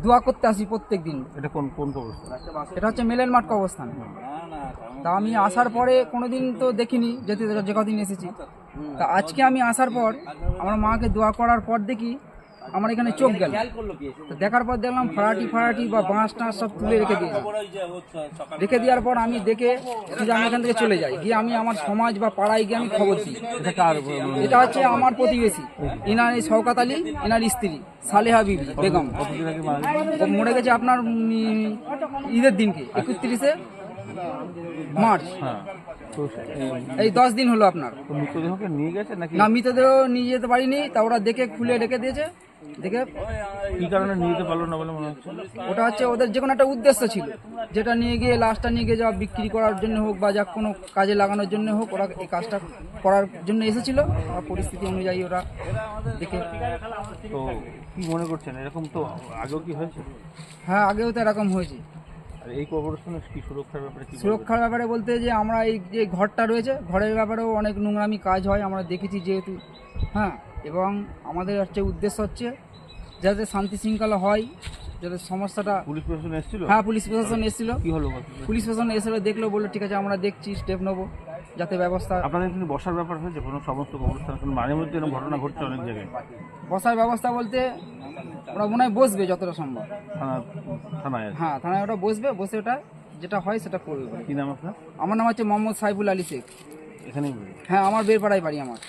দোয়া করতে আসি প্রত্যেক দিন। এটা কোন কোন কবরস্থান? এটা হচ্ছে মেলেন মাঠ কবরস্থান। তা আমি আসার পরে কোনোদিন তো দেখিনি, যেতে যে কদিন এসেছি। তা আজকে আমি আসার পর আমার মাকে দোয়া করার পর দেখি আমার এখানে চোখ গেল। তো দেখার পর দেখলাম ফাড়াটি বা বাঁশ টাঁশ সব তুলে রেখে দিয়েছে। রেখে দেওয়ার পর আমি দেখে যে আমি এখান থেকে চলে যাই, গিয়ে আমি আমার সমাজ বা পাড়ায় গিয়ে আমি খবর দিই। এটা কার? এটা হচ্ছে আমার প্রতিবেশী, এনার এই শওকাত আলী, এনার স্ত্রী সালেহা বিবি বেগম। কতদিন আগে মারা গেছে? ও মরে গেছে আপনার ঈদের দিনকে 31শে মার্চ। হ্যাঁ, তো এই 10 দিন হলো আপনার। তো মৃতদেহকে নিয়ে গেছে নাকি? না, মৃতদেহ নিয়ে যেতে পারিনি, তা ওরা দেখে খুলে রেখে দিয়েছে। দেখে কি কারণে নিয়ে যেতে পারলো না বলে মনে হচ্ছে? ওটা হচ্ছে ওদের যে কোনো একটা উদ্দেশ্য ছিল, যেটা নিয়ে গিয়ে লাশটা নিয়ে গিয়ে যা বিক্রি করার জন্য হোক বা যা কোনো কাজে লাগানোর জন্য হোক, ওরা এই কাজটা করার জন্য এসেছিল। আর পরিস্থিতি অনুযায়ী ওরা দেখে। তো কি মনে করছেন, এরকম তো আগেও কি হয়েছে? হ্যাঁ, আগেও তো এরকম হয়েছে। আর এই কবরস্থানের কি সুরক্ষার ব্যাপারে কি বলবেন? সুরক্ষার ব্যাপারে বলতে যে আমরা এই যে ঘরটা রয়েছে, ঘরের ব্যাপারেও অনেক নোংরামি কাজ হয় আমরা দেখেছি যেহেতু। হ্যাঁ, এবং আমাদের হচ্ছে উদ্দেশ্য হচ্ছে যাতে শান্তি শৃঙ্খলা হয়, যাতে সমস্যাটা। পুলিশ প্রশাসন এসেছিল? হ্যাঁ, পুলিশ প্রশাসন এসেছিল। কি হলো? পুলিশ প্রশাসন এসে দেখলো, বললো ঠিক আছে আমরা দেখছি, স্টেপ নেবো যাতে ব্যবস্থা। আপনাদের কিন্তু বসার ব্যাপার হয়েছে কোনো সমস্ত কবরস্থান? মাঝে মধ্যে এরকম ঘটনা ঘটছে অনেক জায়গায়। বসার ব্যবস্থা বলতে ওরা মনে হয় বসবে যতটা সম্ভব। থানায় আছে? হ্যাঁ, থানায় ওটা বসবে, বসে ওটা যেটা হয় সেটা করবে। কি নাম আপনার? আমার নাম হচ্ছে মোহাম্মদ সাইফুল আলী শেখ। এখানেই বাড়ি? হ্যাঁ, আমার বেরপাড়ায় বাড়ি আমার।